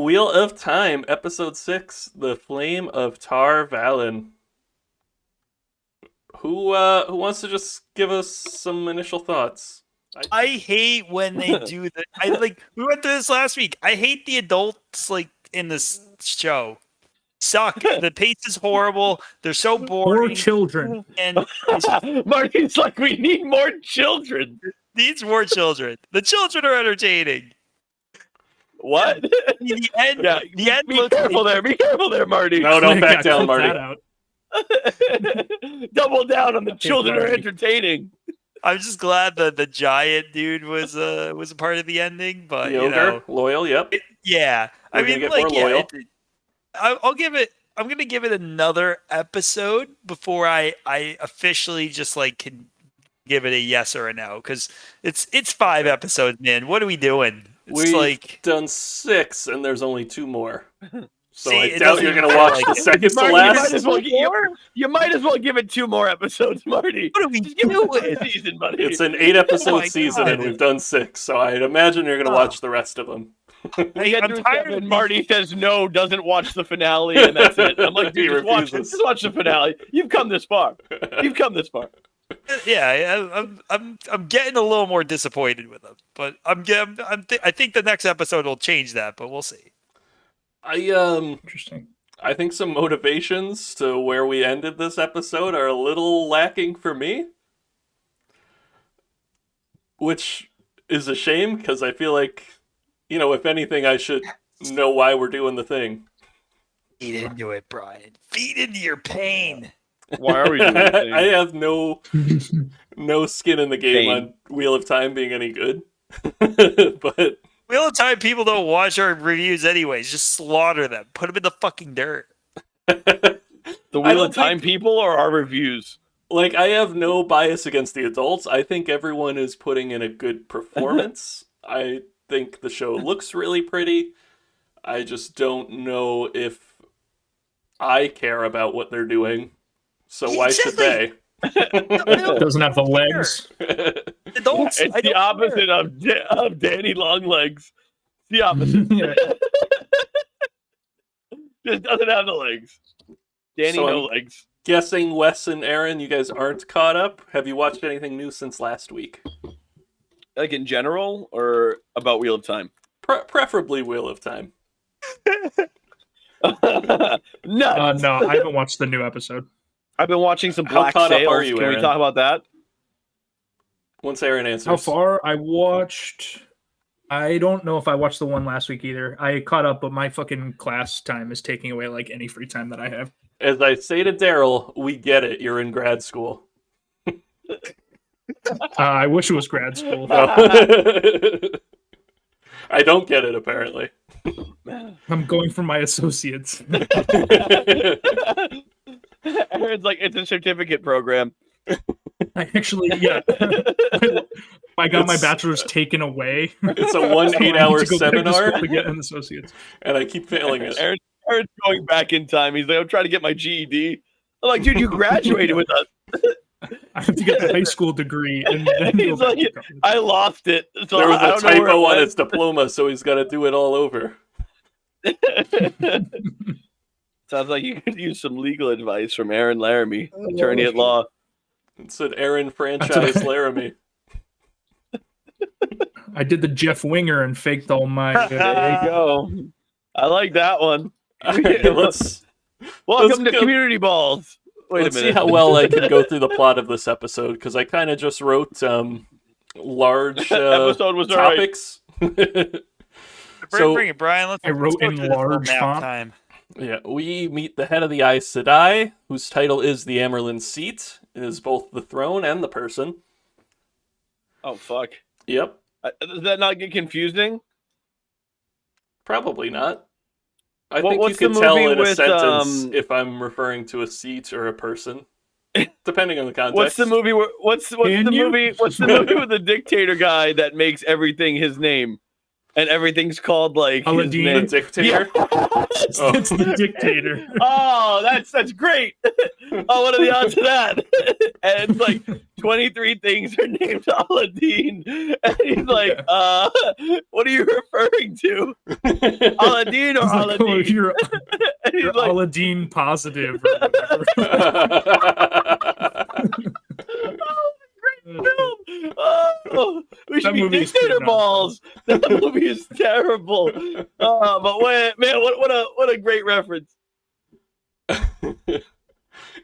Wheel of Time, Episode 6, The Flame of Tar Valon. Who wants to just give us some initial thoughts? I hate when they do that. We went through this last week. I hate the adults in this show. Suck. The pace is horrible. They're so boring. Poor children. And Marty's like, we need more children. Needs more children. The children are entertaining. What? The end. Yeah, the end. Be careful there. Be careful there, Marty. No, don't back Yeah, down, clip Marty. that out. Double down on the children are Marty. entertaining. I'm just glad that the giant dude was a part of the ending, but The ogre, loyal, yep. yeah. We're gonna get more loyal. I'll give it. I'm gonna give it another episode before I officially just can give it a yes or a no, because it's 5 episodes, man. What are we doing? It's We've done 6, and there's only 2 more. So See, I it doubt doesn't you're going to feel watch like the it. second to Marty, last. you might as well give it 2 more episodes, Marty. What are we Just give it a doing? season, buddy. It's an 8-episode Oh my season, God. and we've done 6, so I'd imagine you're going to watch the rest of them. We get I'm through tired 7, of Marty says no, doesn't watch the finale, and that's it. I'm like, dude, He just refuses. watch the finale. You've come this far. You've come this far. Yeah, I'm getting a little more disappointed with them, but I think the next episode will change that, but we'll see. Interesting. I think some motivations to where we ended this episode are a little lacking for me, which is a shame because I feel like, if anything, I should know why we're doing the thing. Feed into it, Brian. Feed into your pain. Why are we doing this thing? I have no skin in the game Pain. on Wheel of Time being any good, but Wheel of Time people don't watch our reviews anyways. Just slaughter them. Put them in the fucking dirt. The I Wheel don't of Time people or our reviews? I have no bias against the adults. I think everyone is putting in a good performance. I think the show looks really pretty. I just don't know if I care about what they're doing. So why should they? Doesn't have the legs. Adults. It's I the don't opposite of Danny Longlegs. It's the opposite. Yeah. Just doesn't have the legs. Danny So no I'm legs. Guessing Wes and Aaron, you guys aren't caught up. Have you watched anything new since last week? Like in general or about Wheel of Time? Preferably Wheel of Time. Nuts. No, I haven't watched the new episode. I've been watching some How Black caught up Sails. are you, Can we Aaron? talk about that? Once Aaron answers. How far? I watched. I don't know if I watched the one last week either. I caught up, but my fucking class time is taking away any free time that I have. As I say to Daryl, we get it. You're in grad school. I wish it was grad school. I don't get it, apparently. I'm going for my associates. Aaron's like, it's a certificate program. I actually, yeah. I got my bachelor's taken away. It's a 1 So I need 8-hour to go back to seminar, school to get an associate's. and I keep failing it. Aaron's going back in time. He's like, I'm trying to get my GED. I'm like, dude, you graduated with us. I have to get the high school degree, and then go He's back like, to college. I lost it. So There was I a don't know where it typo on went. his diploma, so he's got to do it all over. Sounds like you could use some legal advice from Aaron Laramie, attorney at law. It said Aaron franchise Laramie. I did the Jeff Winger and faked all my. There you go. I like that one. Okay, let's Welcome to go. Community Balls. Wait let's a see minute. how well I can go through the plot of this episode, because I kind of just wrote large Episode was all right. topics. Bring it, Brian. Let's I wrote go in through this large nap font. time. Yeah, we meet the head of the Aes Sedai, whose title is the Amerlin Seat. It is both the throne and the person. Oh, fuck. Yep, Does that not get confusing? probably not. I What- think you what's the can tell movie in a with, sentence if I'm referring to a seat or a person, depending on the context. What's the movie? What's the Can you? movie? What's the movie with the dictator guy that makes everything his name, and everything's called like his Aladdin. The name? dictator? Oh. It's the dictator. Oh, that's great. Oh, what are the odds of that? And it's like 23 things are named Aladdin. And he's like, what are you referring to? Aladdin or He's like, Aladdin? oh, you're And he's like, Aladdin positive or whatever. oh, we should That be movie is dictator pretty balls. That movie is terrible. But wait, man, what a great reference.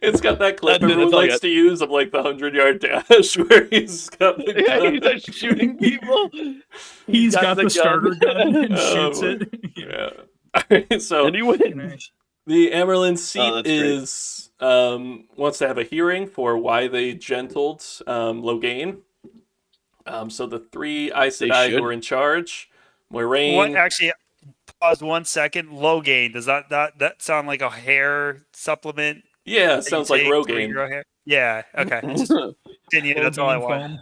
It's got that clip That's it, everyone that's all I likes got. to use of like the 100-yard dash where he's got the Yeah, gun. he's just shooting people. He's got the starter gun and Oh, shoots boy. it. Yeah. Alright, so And he wins. the Amerlin seat Oh, that's great. is wants to have a hearing for why they gentled Logain. So the three Aes Sedai who should. are in charge, Moiraine. What actually? Pause 1 second. Logain. Does that sound like a hair supplement? Yeah, that it sounds you like take to Rogaine. grow hair? Yeah. Okay. Just continue. That's all I want.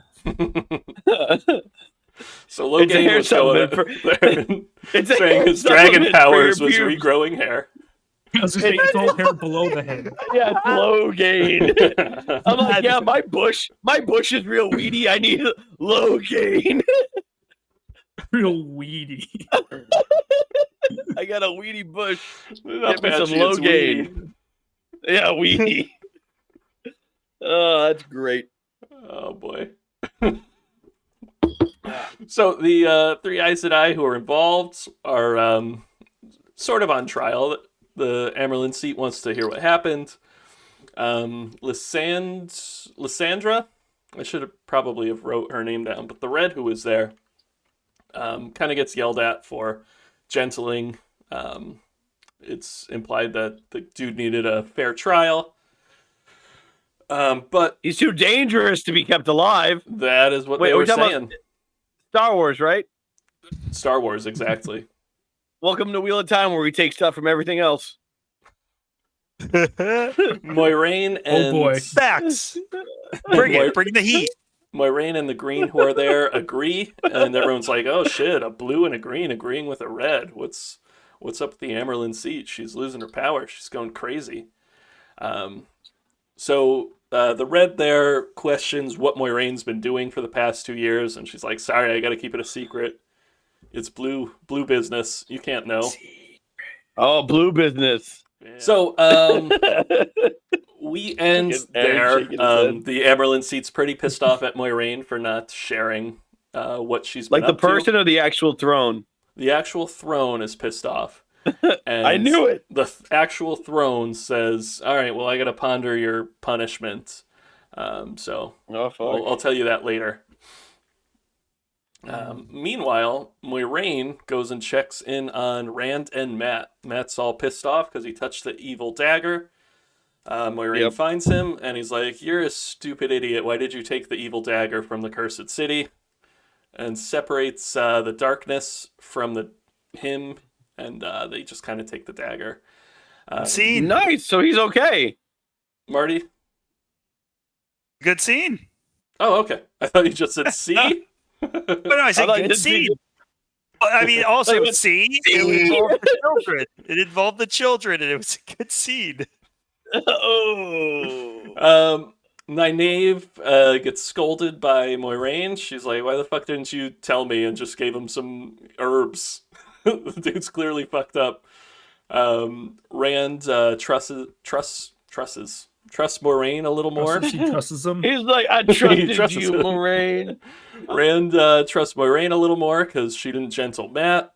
So It's a Logain hair was going supplement there It's a saying hair his dragon supplement for powers your was pubes. regrowing hair. I was gonna say, it's all hair below the head. Yeah, Logain. I'm like, yeah, my bush is real weedy. I need Logain. Real weedy. I got a weedy bush. Not Get me some patchy, it's weedy. Logain. Yeah, weedy. Oh, that's great. Oh boy. So the three Aes Sedai who are involved are sort of on trial. The Amerlin seat wants to hear what happened. Lysandra, I should have probably have wrote her name down, but the red who was there kind of gets yelled at for gentling. It's implied that the dude needed a fair trial. But He's too dangerous to be kept alive. that is what Wait, they are were we talking saying. Star Wars, right? Star Wars, exactly. Welcome to Wheel of Time, where we take stuff from everything else. Moiraine and Oh, boy. Facts. Bring it. Bring the heat. Moiraine and the green who are there agree, and everyone's like, "Oh shit, a blue and a green agreeing with a red. What's up with the Amerlin seat? She's losing her power. She's going crazy." So the red there questions what Moiraine's been doing for the past 2 years, and she's like, "Sorry, I got to keep it a secret. It's blue business. You can't know." Oh, blue business. Yeah. So we end there. The Amerlin seat's pretty pissed off at Moiraine for not sharing what she's been Like the up to. person or the actual throne? The actual throne is pissed off. And I knew it. The actual throne says, "All right, well, I got to ponder your punishment." So Oh, fuck. I'll tell you that later. Meanwhile, Moiraine goes and checks in on Rand and Matt. Matt's all pissed off because he touched the evil dagger. Moiraine finds him, and he's like, "You're a stupid idiot. Why did you take the evil dagger from the Cursed City?" And separates the darkness from him, and they just kind of take the dagger. Scene. Nice. So he's okay. Marty? Good scene. Oh, okay. I thought you just said see? But no, I said thought you good did scene. see- I mean, also, Wait, what? see, it involved the children. It involved the children, and it was a good scene. Oh. Nynaeve gets scolded by Moiraine. She's like, "Why the fuck didn't you tell me?" And just gave him some herbs. The dude's clearly fucked up. Rand trusts Moiraine a little more. She trusts him. He's like, I He trusted trusts you, him. Moiraine. Rand trusts Moiraine a little more because she didn't gentle Matt.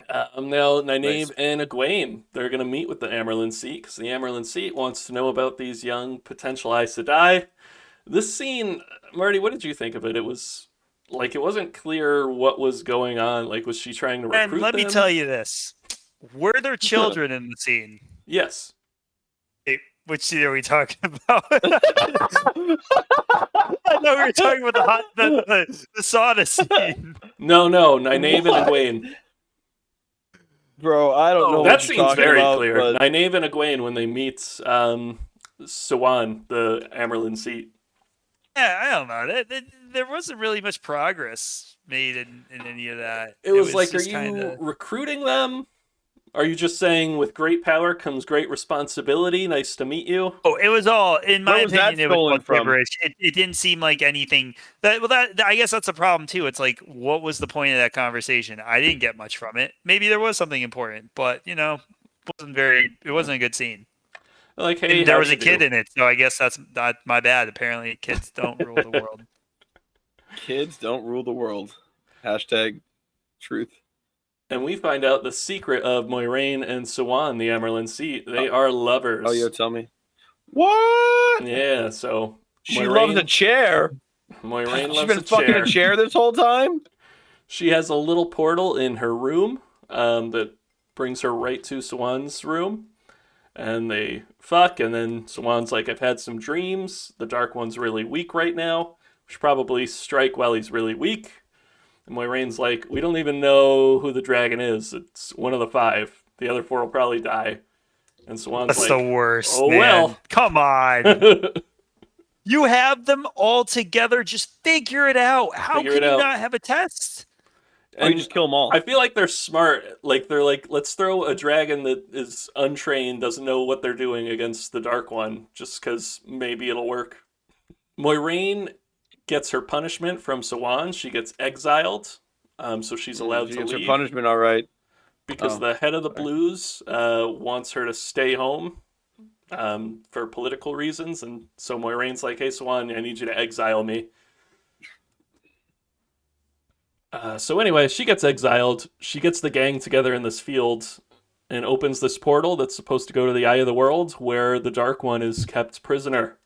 Now Nynaeve and Egwene, they're going to meet with the Amerlin seat because the Amerlin seat wants to know about these young potential Aes Sedai. This scene, Marty, what did you think of it? It was like, it wasn't clear what was going on. Like, was she trying to recruit And let me them? tell you this. Were there children in the scene? Yes. Which scene are we talking about? I know we were talking about the sauna scene. No, Nynaeve and Egwene. Bro, I don't know That what you're seems talking very about, clear. but- Nynaeve and Egwene when they meet Siwan, the Amerlin seat. Yeah, I don't know. There wasn't really much progress made in any of that. It was like, are just you kinda... recruiting them? Are you just saying with great power comes great responsibility? Nice to meet you. Oh, it was all, in my Where was that opinion, it was stolen all from? gibberish. It didn't seem like anything. That I guess that's a problem too. It's like, what was the point of that conversation? I didn't get much from it. Maybe there was something important, but it wasn't a good scene. Like, hey, And there how was do a you kid do? in it, so I guess that's not my bad. Apparently, kids don't rule the world. Kids don't rule the world. Hashtag truth. And we find out the secret of Moiraine and Siwan, the Emerald Seat. They are lovers. Oh, tell me. What? Yeah, so She loves a chair. Moiraine She's loves been a fucking chair. a chair this whole time? She has a little portal in her room that brings her right to Siwan's room. And they fuck, and then Siwan's like, I've had some dreams. The Dark One's really weak right now. We should probably strike while he's really weak. And Moiraine's like, we don't even know who the dragon is. It's one of the 5. The other 4 will probably die. And Siwan's That's like, the worst. oh, man. well. Come on. You have them all together. Just figure it out. How Figure can it you out. not have a test? Or you just kill them all. I feel like they're smart. Like, they're like, let's throw a dragon that is untrained, doesn't know what they're doing against the Dark One, just because maybe it'll work. Moiraine gets her punishment from Siwan. She gets exiled, so she's allowed She to gets leave. her punishment, all right. Because the head of the Blues wants her to stay home for political reasons, and so Moiraine's like, hey, Siwan, I need you to exile me. So anyway, she gets exiled. She gets the gang together in this field and opens this portal that's supposed to go to the Eye of the World, where the Dark One is kept prisoner.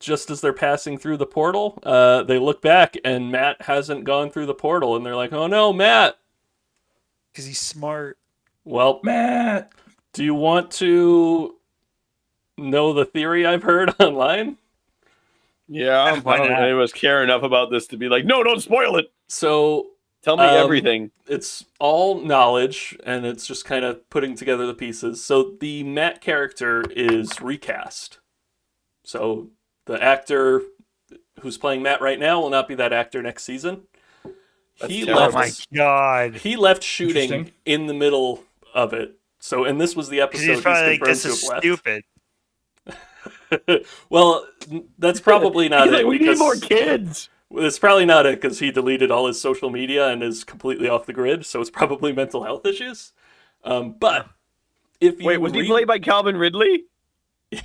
Just as they're passing through the portal, they look back, and Matt hasn't gone through the portal, and they're like, oh no, Matt! Because he's smart. Well, Matt. do you want to know the theory I've heard online? Yeah, I don't think any of us care enough about this to be like, no, don't spoil it. So Tell me everything. It's all knowledge, and it's just kind of putting together the pieces. So the Matt character is recast. So the actor who's playing Matt right now will not be that actor next season. Oh my god. He left shooting Interesting. in the middle of it. So, and this was the episode He's probably like, confirmed this to is have left. stupid. Well, that's probably not He's it. like, we need because- more kids. It's probably not it because he deleted all his social media and is completely off the grid. So it's probably mental health issues. But if you Wait, was he played by Calvin Ridley?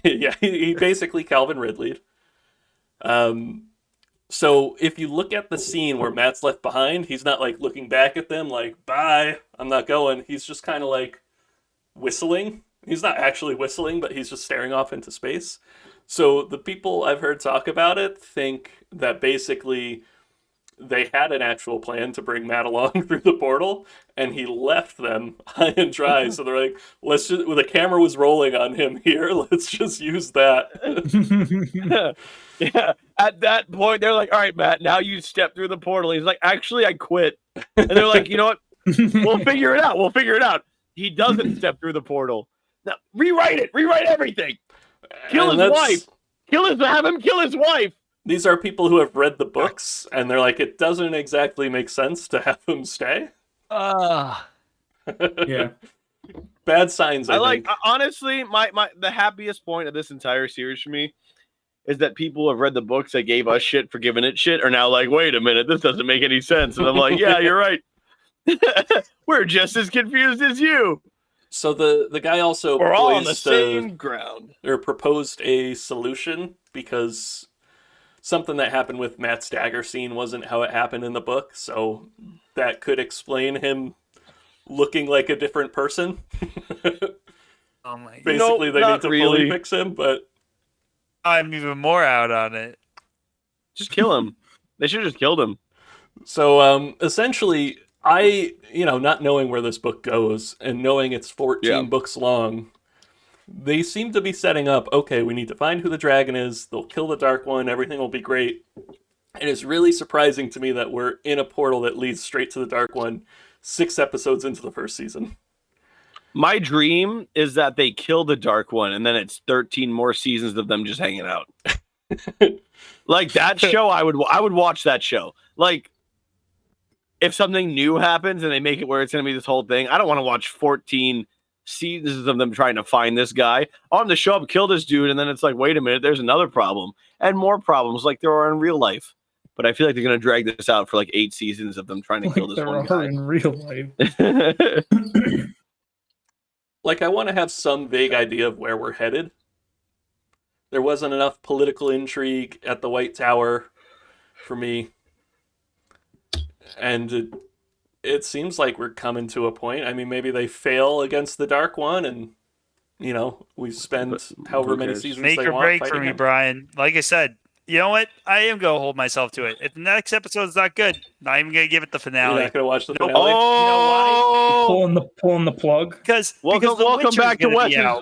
yeah, he basically Calvin Ridley. So if you look at the scene where Matt's left behind, he's not like looking back at them like, bye, I'm not going. He's just kind of like whistling. He's not actually whistling, but he's just staring off into space. So the people I've heard talk about it think that basically they had an actual plan to bring Matt along through the portal, and he left them high and dry. So they're like, let's just, the camera was rolling on him here, let's just use that. Yeah. At that point, they're like, all right, Matt, now you step through the portal. He's like, actually, I quit. And they're like, you know what? We'll figure it out. He doesn't step through the portal. Now, rewrite it. Rewrite everything. Kill his wife. Have him kill his wife. These are people who have read the books, and they're like, it doesn't exactly make sense to have him stay. Yeah. Bad signs, I think. Honestly, the happiest point of this entire series for me is that people who have read the books that gave us shit for giving it shit are now like, wait a minute, this doesn't make any sense. And I'm like, yeah, you're right. We're just as confused as you. So the guy also We're all on the same ground. Or proposed a solution because something that happened with Matt's dagger scene wasn't how it happened in the book. So that could explain him looking like a different person. Oh my god. Basically, they need to fully fix him, but I'm even more out on it. Just kill him. They should have just killed him. So essentially, not knowing where this book goes and knowing it's 14 books long, they seem to be setting up, okay, we need to find who the dragon is, they'll kill the Dark One, everything will be great. And it's really surprising to me that we're in a portal that leads straight to the Dark One 6 episodes into the first season. My dream is that they kill the Dark One and then it's 13 more seasons of them just hanging out. Like that show, I would watch that show. Like if something new happens and they make it where it's going to be this whole thing, I don't want to watch 14 seasons of them trying to find this guy. I want them to show up, kill this dude, and then it's like, wait a minute, there's another problem and more problems like there are in real life. But I feel like they're going to drag this out for like 8 seasons of them trying to kill this one guy in real life. Like, I want to have some vague idea of where we're headed. There wasn't enough political intrigue at the White Tower for me. And it seems like we're coming to a point. I mean, maybe they fail against the Dark One, and, you know, we spend however many seasons Make they or want break fighting for me, him. Brian. Like I said, you know what? I am going to hold myself to it. If the next episode's not good, not even going to give it the You're finale. not going to watch the Nope. finale? Oh, Pulling the plug. Because welcome The back to Witcher's gonna be Wes's out.